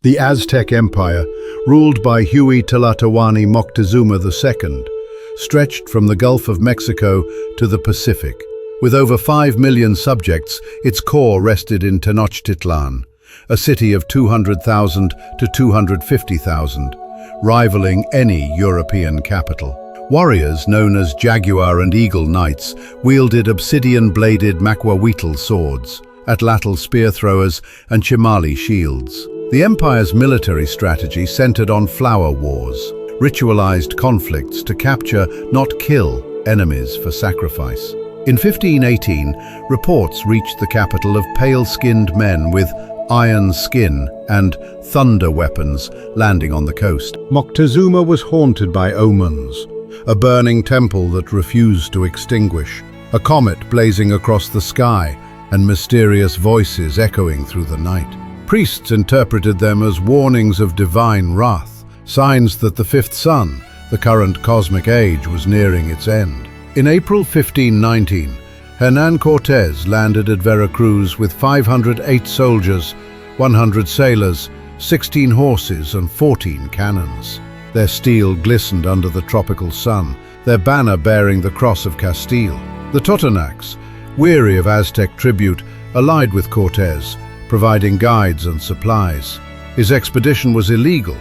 The Aztec Empire, ruled by Huitzilopochtli Moctezuma II, stretched from the Gulf of Mexico to the Pacific. With over 5 million subjects, its core rested in Tenochtitlán, a city of 200,000 to 250,000, rivaling any European capital. Warriors known as Jaguar and Eagle Knights wielded obsidian-bladed Macuahuitl swords, atlatl spear throwers, and chimali shields. The empire's military strategy centered on flower wars, ritualized conflicts to capture, not kill, enemies for sacrifice. In 1518, reports reached the capital of pale-skinned men with iron skin and thunder weapons landing on the coast. Moctezuma was haunted by omens, a burning temple that refused to extinguish, a comet blazing across the sky, and mysterious voices echoing through the night. Priests interpreted them as warnings of divine wrath, signs that the fifth sun, the current cosmic age, was nearing its end. In April 1519, Hernán Cortés landed at Veracruz with 508 soldiers, 100 sailors, 16 horses and 14 cannons. Their steel glistened under the tropical sun, their banner bearing the cross of Castile. The Totonecs, weary of Aztec tribute, allied with Cortés, providing guides and supplies. His expedition was illegal,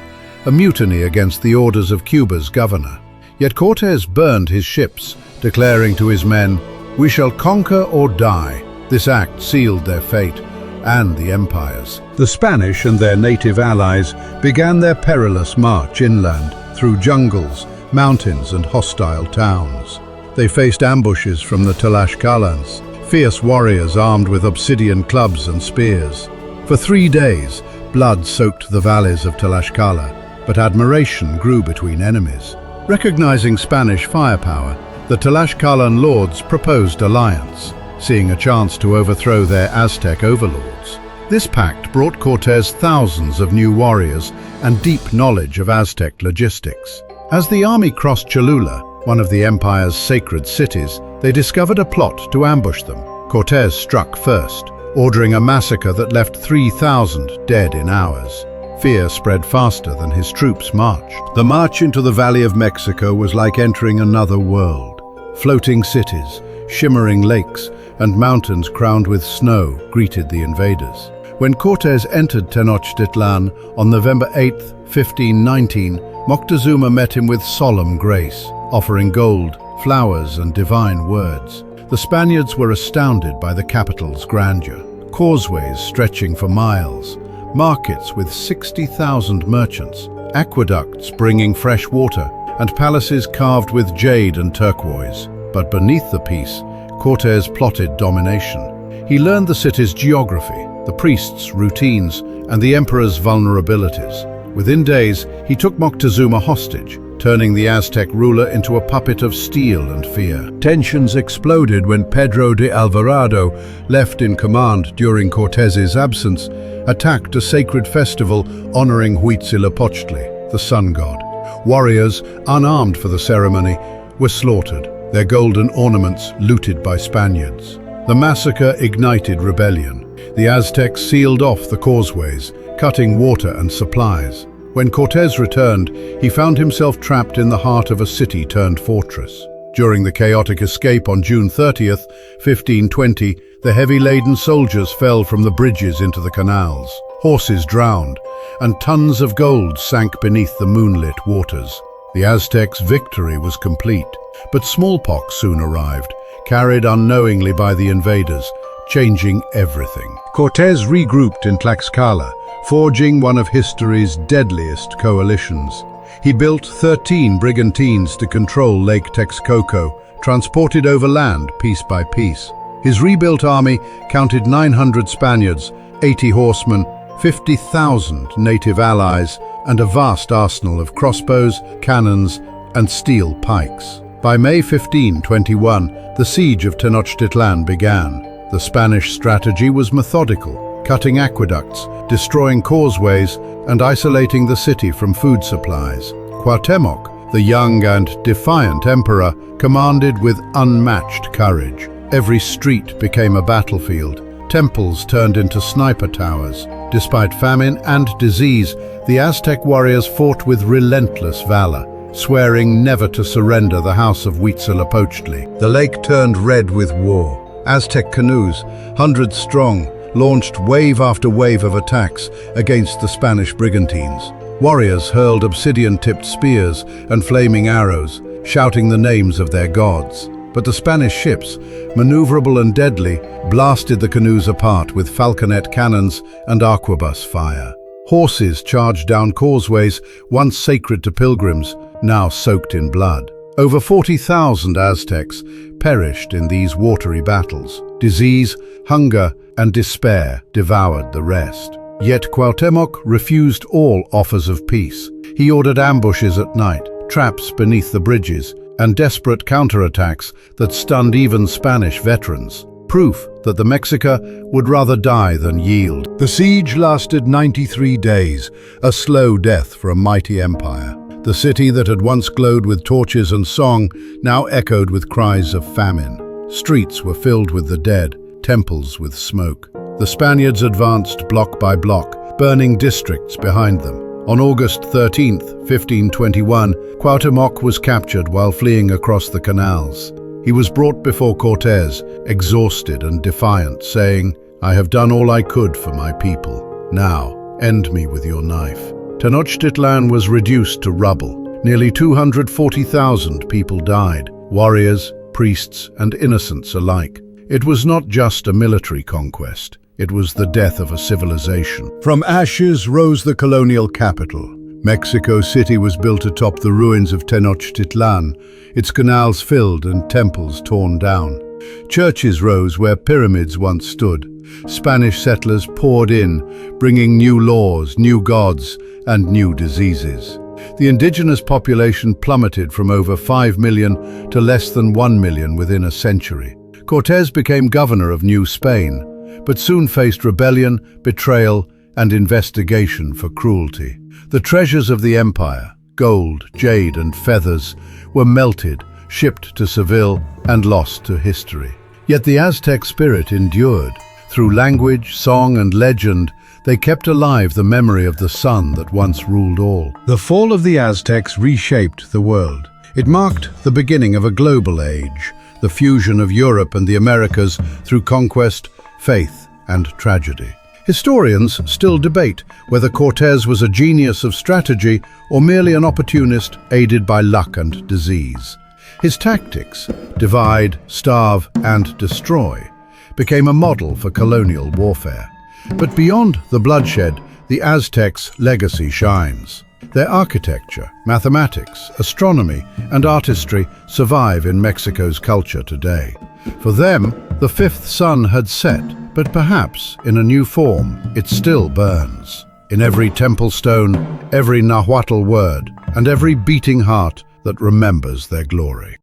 a mutiny against the orders of Cuba's governor. Yet Cortés burned his ships, declaring to his men, "We shall conquer or die." This act sealed their fate and the empire's. The Spanish and their native allies began their perilous march inland through jungles, mountains, and hostile towns. They faced ambushes from the Tlaxcalans, fierce warriors armed with obsidian clubs and spears. For 3 days, blood soaked the valleys of Tlaxcala, but admiration grew between enemies. Recognizing Spanish firepower, the Tlaxcalan lords proposed alliance, seeing a chance to overthrow their Aztec overlords. This pact brought Cortés thousands of new warriors and deep knowledge of Aztec logistics. As the army crossed Cholula, one of the empire's sacred cities, they discovered a plot to ambush them. Cortés struck first, ordering a massacre that left 3,000 dead in hours. Fear spread faster than his troops marched. The march into the Valley of Mexico was like entering another world. Floating cities, shimmering lakes, and mountains crowned with snow greeted the invaders. When Cortés entered Tenochtitlán on November 8, 1519, Moctezuma met him with solemn grace, offering gold, flowers, and divine words. The Spaniards were astounded by the capital's grandeur. Causeways stretching for miles, markets with 60,000 merchants, aqueducts bringing fresh water, and palaces carved with jade and turquoise. But beneath the peace, Cortés plotted domination. He learned the city's geography, the priests' routines, and the emperor's vulnerabilities. Within days, he took Moctezuma hostage, turning the Aztec ruler into a puppet of steel and fear. Tensions exploded when Pedro de Alvarado, left in command during Cortés's absence, attacked a sacred festival honoring Huitzilopochtli, the sun god. Warriors, unarmed for the ceremony, were slaughtered, their golden ornaments looted by Spaniards. The massacre ignited rebellion. The Aztecs sealed off the causeways, cutting water and supplies. When Cortés returned, he found himself trapped in the heart of a city-turned-fortress. During the chaotic escape on June 30th, 1520, the heavy-laden soldiers fell from the bridges into the canals. Horses drowned, and tons of gold sank beneath the moonlit waters. The Aztecs' victory was complete, but smallpox soon arrived, carried unknowingly by the invaders, changing everything. Cortés regrouped in Tlaxcala, forging one of history's deadliest coalitions. He built 13 brigantines to control Lake Texcoco, transported overland piece by piece. His rebuilt army counted 900 Spaniards, 80 horsemen, 50,000 native allies, and a vast arsenal of crossbows, cannons, and steel pikes. By May 1521, the siege of Tenochtitlan began. The Spanish strategy was methodical, cutting aqueducts, destroying causeways, and isolating the city from food supplies. Cuauhtémoc, the young and defiant emperor, commanded with unmatched courage. Every street became a battlefield. Temples turned into sniper towers, Despite famine and disease, the Aztec warriors fought with relentless valor, swearing never to surrender the house of Huitzilopochtli. The lake turned red with war. Aztec canoes, hundreds strong, launched wave after wave of attacks against the Spanish brigantines. Warriors hurled obsidian-tipped spears and flaming arrows, shouting the names of their gods. But the Spanish ships, maneuverable and deadly, blasted the canoes apart with falconet cannons and arquebus fire. Horses charged down causeways, once sacred to pilgrims, now soaked in blood. Over 40,000 Aztecs perished in these watery battles. Disease, hunger, and despair devoured the rest. Yet Cuauhtémoc refused all offers of peace. He ordered ambushes at night, traps beneath the bridges, and desperate counterattacks that stunned even Spanish veterans. Proof that the Mexica would rather die than yield. The siege lasted 93 days, a slow death for a mighty empire. The city that had once glowed with torches and song now echoed with cries of famine. Streets were filled with the dead, temples with smoke. The Spaniards advanced block by block, burning districts behind them. On August 13, 1521, Cuauhtémoc was captured while fleeing across the canals. He was brought before Cortés, exhausted and defiant, saying, "I have done all I could for my people. Now, end me with your knife." Tenochtitlan was reduced to rubble. Nearly 240,000 people died, warriors, priests, and innocents alike. It was not just a military conquest. It was the death of a civilization. From ashes rose the colonial capital. Mexico City was built atop the ruins of Tenochtitlan, its canals filled and temples torn down. Churches rose where pyramids once stood. Spanish settlers poured in, bringing new laws, new gods, and new diseases. The indigenous population plummeted from over 5 million to less than 1 million within a century. Cortés became governor of New Spain, but soon faced rebellion, betrayal, and investigation for cruelty. The treasures of the empire, gold, jade, and feathers, were melted, shipped to Seville, and lost to history. Yet the Aztec spirit endured. Through language, song, and legend, they kept alive the memory of the sun that once ruled all. The fall of the Aztecs reshaped the world. It marked the beginning of a global age, the fusion of Europe and the Americas through conquest, faith, and tragedy. Historians still debate whether Cortés was a genius of strategy or merely an opportunist aided by luck and disease. His tactics, divide, starve, and destroy, became a model for colonial warfare. But beyond the bloodshed, the Aztecs' legacy shines. Their architecture, mathematics, astronomy, and artistry survive in Mexico's culture today. For them, the fifth sun had set, but perhaps in a new form, it still burns. In every temple stone, every Nahuatl word, and every beating heart that remembers their glory.